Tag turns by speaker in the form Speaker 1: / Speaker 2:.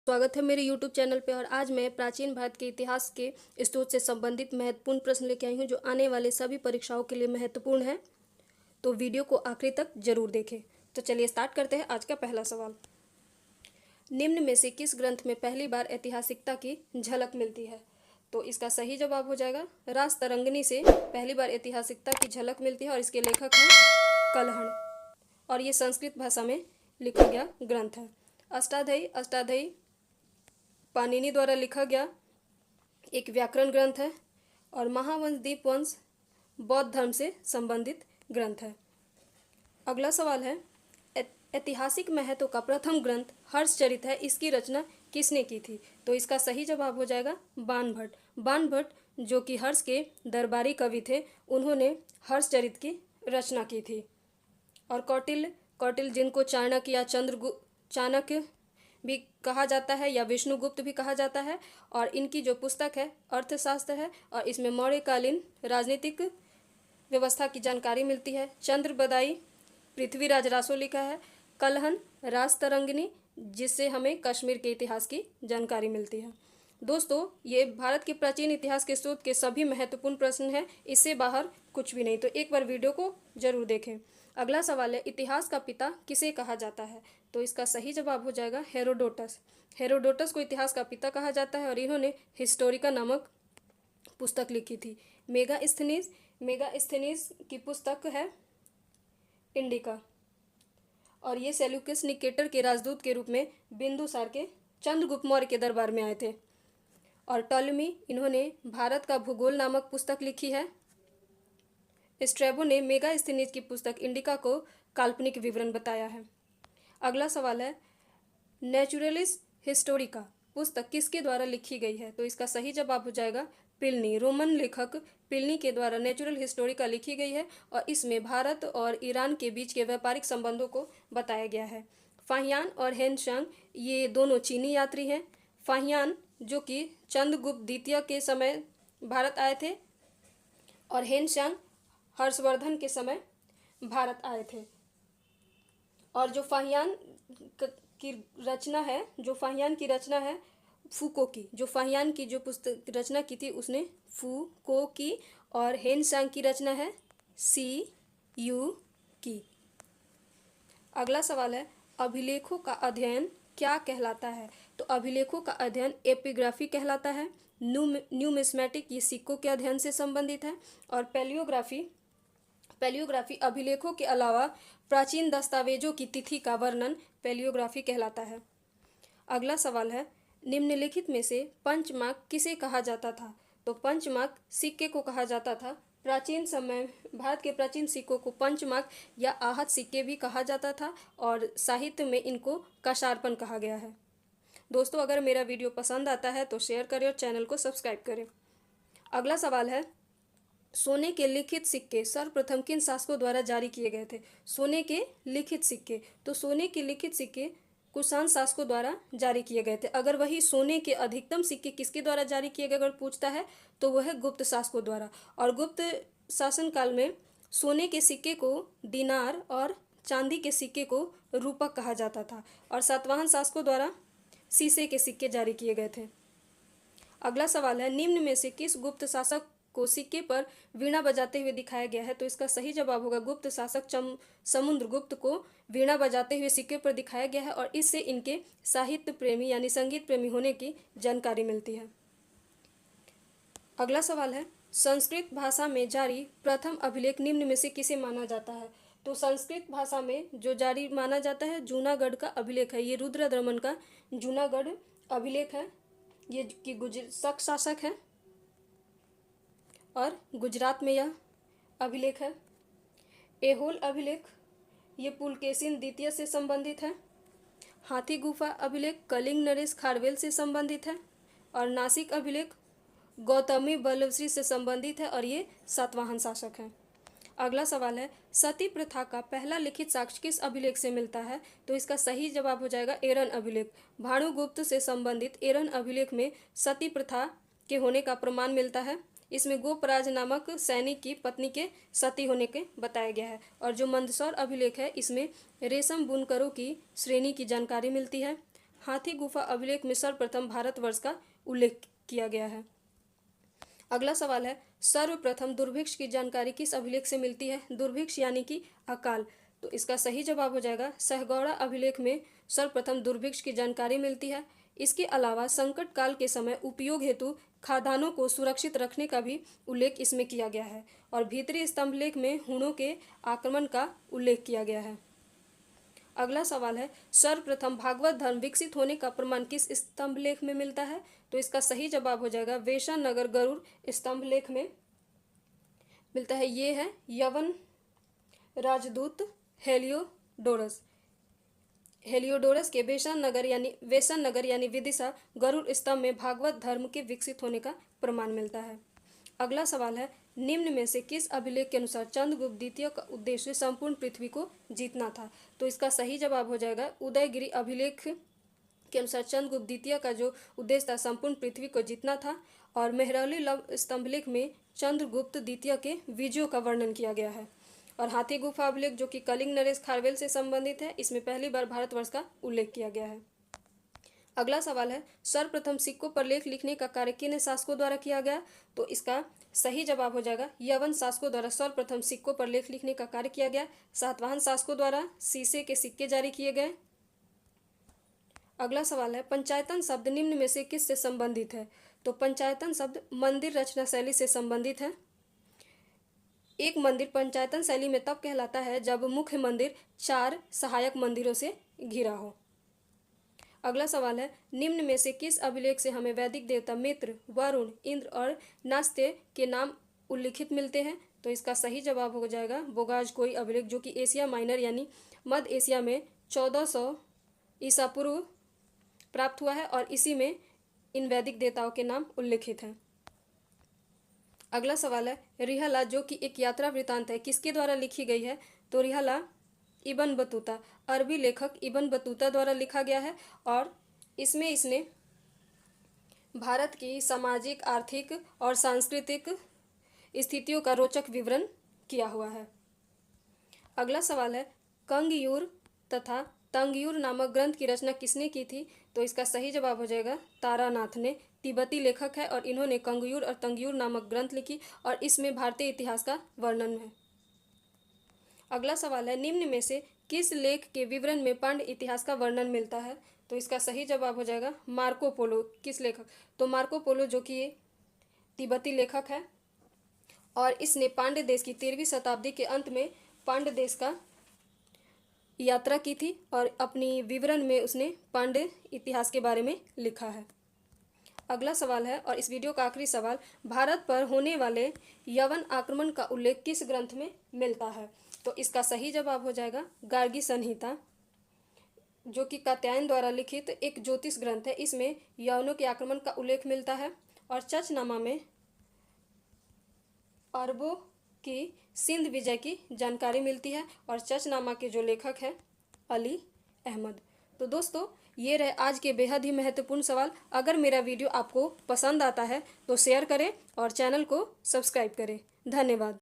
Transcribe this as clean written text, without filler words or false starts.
Speaker 1: स्वागत है मेरे YouTube चैनल पे। और आज मैं प्राचीन भारत के इतिहास के स्रोत से संबंधित महत्वपूर्ण प्रश्न लेके आई हूँ जो आने वाले सभी परीक्षाओं के लिए महत्वपूर्ण है। तो वीडियो को आखिरी तक जरूर देखें। तो चलिए स्टार्ट करते हैं। आज का पहला सवाल, निम्न में से किस ग्रंथ में पहली बार ऐतिहासिकता की झलक मिलती है? तो इसका सही जवाब हो जाएगा रासतरंगिणी से पहली बार ऐतिहासिकता की झलक मिलती है और इसके लेखक हैं कलहण, और ये संस्कृत भाषा में लिखा गया ग्रंथ है। अष्टाध्यायी पाणिनि द्वारा लिखा गया एक व्याकरण ग्रंथ है और महावंश दीपवंश बौद्ध धर्म से संबंधित ग्रंथ है। अगला सवाल है, ऐतिहासिक महत्व का प्रथम ग्रंथ हर्षचरित है, इसकी रचना किसने की थी? तो इसका सही जवाब हो जाएगा बाणभट्ट। बाणभट्ट जो कि हर्ष के दरबारी कवि थे, उन्होंने हर्षचरित की रचना की थी। और कौटिल्य जिनको चाणक्य या चाणक्य भी कहा जाता है या विष्णुगुप्त भी कहा जाता है, और इनकी जो पुस्तक है अर्थशास्त्र है और इसमें मौर्यकालीन राजनीतिक व्यवस्था की जानकारी मिलती है। चंद्रबदाई पृथ्वीराज रासो लिखा है। कलहन रासतरंगिणी जिससे हमें कश्मीर के इतिहास की जानकारी मिलती है। दोस्तों, ये भारत के प्राचीन इतिहास के स्रोत के सभी महत्वपूर्ण प्रश्न हैं, इससे बाहर कुछ भी नहीं। तो एक बार वीडियो को जरूर देखें। अगला सवाल है, इतिहास का पिता किसे कहा जाता है? तो इसका सही जवाब हो जाएगा हेरोडोटस। हेरोडोटस को इतिहास का पिता कहा जाता है और इन्होंने हिस्टोरिका नामक पुस्तक लिखी थी। मेगास्थनीज की पुस्तक है इंडिका, और ये सेल्यूकस निकेटर के राजदूत के रूप में बिंदुसार के चंद्रगुप्त मौर्य के दरबार में आए थे। और टॉलेमी, इन्होंने भारत का भूगोल नामक पुस्तक लिखी है। स्ट्रैबो ने मेगास्थनीज की पुस्तक इंडिका को काल्पनिक विवरण बताया है। अगला सवाल है, नेचुरलिस हिस्टोरिका पुस्तक किसके द्वारा लिखी गई है? तो इसका सही जवाब हो जाएगा प्लिनी। रोमन लेखक प्लिनी के द्वारा नेचुरल हिस्टोरिका लिखी गई है और इसमें भारत और ईरान के बीच के व्यापारिक संबंधों को बताया गया है। फाहियान और हेनशांग ये दोनों चीनी यात्री हैं। फाहियान जो कि चंद्रगुप्त द्वितीय के समय भारत आए थे और हेनशांग हर्षवर्धन के समय भारत आए थे। और जो फाहियान की रचना है फूको की, जो फाहियान की जो पुस्तक रचना की थी उसने फूको की, और हेनसांग की रचना है सी यू की। अगला सवाल है, अभिलेखों का अध्ययन क्या कहलाता है? तो अभिलेखों का अध्ययन एपिग्राफी कहलाता है। न्यूमिस्मेटिक ये सिक्कों के अध्ययन से संबंधित है। और पैलियोग्राफी अभिलेखों के अलावा प्राचीन दस्तावेजों की तिथि का वर्णन पैलियोग्राफी कहलाता है। अगला सवाल है, निम्नलिखित में से पंचमार्क किसे कहा जाता था? तो पंचमार्क सिक्के को कहा जाता था। प्राचीन समय भारत के प्राचीन सिक्कों को पंचमार्क या आहत सिक्के भी कहा जाता था और साहित्य में इनको कशार्पण कहा गया है। दोस्तों, अगर मेरा वीडियो पसंद आता है तो शेयर करें और चैनल को सब्सक्राइब करें। अगला सवाल है, सोने के लिखित सिक्के सर्वप्रथम किन शासकों द्वारा जारी किए गए थे? सोने के लिखित सिक्के, तो सोने के लिखित सिक्के कुषाण शासकों द्वारा जारी किए गए थे। अगर वही सोने के अधिकतम सिक्के किसके द्वारा जारी किए गए अगर पूछता है तो वह है गुप्त शासकों द्वारा। और गुप्त शासन काल में सोने के सिक्के को दिनार और चांदी के सिक्के को रूपक कहा जाता था, और सातवाहन शासकों द्वारा शीशे के सिक्के जारी किए गए थे। अगला सवाल है, निम्न में से किस गुप्त शासक को सिक्के पर वीणा बजाते हुए दिखाया गया है? तो इसका सही जवाब होगा गुप्त शासक समुद्रगुप्त को वीणा बजाते हुए सिक्के पर दिखाया गया है, और इससे इनके साहित्य प्रेमी यानी संगीत प्रेमी होने की जानकारी मिलती है। अगला सवाल है, संस्कृत भाषा में जारी प्रथम अभिलेख निम्न में से किसे माना जाता है? तो संस्कृत भाषा में जो जारी माना जाता है जूनागढ़ का अभिलेख है। ये रुद्रदमन का जूनागढ़ अभिलेख है। ये कि शक शासक है और गुजरात में यह अभिलेख है। एहोल अभिलेख ये पुलकेशिन द्वितीय से संबंधित है। हाथी गुफा अभिलेख कलिंग नरेश खारवेल से संबंधित है। और नासिक अभिलेख गौतमी बल्लभश्री से संबंधित है और ये सातवाहन शासक हैं। अगला सवाल है, सती प्रथा का पहला लिखित साक्ष्य किस अभिलेख से मिलता है? तो इसका सही जवाब हो जाएगा एरन अभिलेख। भानुगुप्त से संबंधित एरन अभिलेख में सती प्रथा के होने का प्रमाण मिलता है। इसमें गोपराज नामक सैनिक की पत्नी के सती होने के बताया गया है। और जो मंदसौर अभिलेख है इसमें रेशम बुनकरों की श्रेणी की जानकारी मिलती है। हाथी गुफा अभिलेख में सर्वप्रथम भारतवर्ष का उल्लेख किया गया है। अगला सवाल है, सर्वप्रथम दुर्भिक्ष की जानकारी किस अभिलेख से मिलती है? दुर्भिक्ष यानी कि अकाल। तो इसका सही जवाब हो जाएगा सहगौड़ा अभिलेख में सर्वप्रथम दुर्भिक्ष की जानकारी मिलती है। इसके अलावा संकट काल के समय उपयोग हेतु खाद्यान्नों को सुरक्षित रखने का भी उल्लेख इसमें किया गया है। और भीतरी स्तंभलेख में हूणों के आक्रमण का उल्लेख किया गया है। अगला सवाल है, सर्वप्रथम भागवत धर्म विकसित होने का प्रमाण किस स्तंभलेख में मिलता है? तो इसका सही जवाब हो जाएगा वेशन नगर गरुड़ स्तंभलेख में मिलता है। ये है यवन राजदूत हेलियोडोरस के वेशन नगर यानी विदिशा गरुड़ स्तंभ में भागवत धर्म के विकसित होने का प्रमाण मिलता है। अगला सवाल है, निम्न में से किस अभिलेख के अनुसार चंद्रगुप्त द्वितीय का उद्देश्य संपूर्ण पृथ्वी को जीतना था? तो इसका सही जवाब हो जाएगा उदयगिरि अभिलेख के अनुसार चंद्रगुप्त द्वितीय का जो उद्देश्य था संपूर्ण पृथ्वी को जीतना था। और मेहरौली लव स्तंभलेख में चंद्रगुप्त द्वितीय के विजयों का वर्णन किया गया है। और हाथी गुफा अभिलेख जो कि कलिंग नरेश खारवेल से संबंधित है, इसमें पहली बार भारतवर्ष का उल्लेख किया गया है। अगला सवाल है, सर्वप्रथम सिक्कों पर लेख लिखने का कार्य किन शासकों द्वारा किया गया? तो इसका सही जवाब हो जाएगा यवन शासकों द्वारा सर्वप्रथम सिक्कों पर लेख लिखने का कार्य किया गया। सातवाहन शासकों द्वारा शीशे के सिक्के जारी किए गए। अगला सवाल है, पंचायतन शब्द निम्न में से किससे संबंधित है? तो पंचायतन शब्द मंदिर रचना शैली से संबंधित है। एक मंदिर पंचायतन शैली में तब कहलाता है जब मुख्य मंदिर 4 सहायक मंदिरों से घिरा हो। अगला सवाल है, निम्न में से किस अभिलेख से हमें वैदिक देवता मित्र, वरुण, इंद्र और नास्ते के नाम उल्लिखित मिलते हैं? तो इसका सही जवाब हो जाएगा बोगाजकोई अभिलेख जो कि एशिया माइनर यानी मध्य एशिया में 1400 ईसा पूर्व प्राप्त हुआ है और इसी में इन वैदिक देवताओं के नाम उल्लिखित हैं। अगला सवाल है, रिहला जो कि एक यात्रा वृतांत है किसके द्वारा लिखी गई है? तो रिहला इब्न बतूता अरबी लेखक इब्न बतूता द्वारा लिखा गया है और इसमें इसने भारत की सामाजिक, आर्थिक और सांस्कृतिक स्थितियों का रोचक विवरण किया हुआ है। अगला सवाल है, कंगयूर तथा तंगयूर नामक ग्रंथ की रचना किसने की थी? तो इसका सही जवाब हो जाएगा तारानाथ ने। तिब्बती लेखक है और इन्होंने कंगयूर और तंगयूर नामक ग्रंथ लिखी और इसमें भारतीय इतिहास का वर्णन है। अगला सवाल है, निम्न में से किस लेख के विवरण में पांड्य इतिहास का वर्णन मिलता है? तो इसका सही जवाब हो जाएगा मार्को पोलो। किस लेखक? तो मार्को पोलो जो कि तिब्बती लेखक है और इसने पांड्य देश की 13वीं शताब्दी के अंत में पांड्य देश का यात्रा की थी और अपनी विवरण में उसने पांड्य इतिहास के बारे में लिखा है। अगला सवाल है और इस वीडियो का आखिरी सवाल, भारत पर होने वाले यवन आक्रमण का उल्लेख किस ग्रंथ में मिलता है? तो इसका सही जवाब हो जाएगा गार्गी संहिता जो कि कात्यायन द्वारा लिखित एक ज्योतिष ग्रंथ है। इसमें यवनों के आक्रमण का उल्लेख मिलता है। और चचनामा में अरबों की सिंध विजय की जानकारी मिलती है और चचनामा के जो लेखक हैं अली अहमद। तो दोस्तों ये रहे आज के बेहद ही महत्वपूर्ण सवाल। अगर मेरा वीडियो आपको पसंद आता है तो शेयर करें और चैनल को सब्सक्राइब करें। धन्यवाद।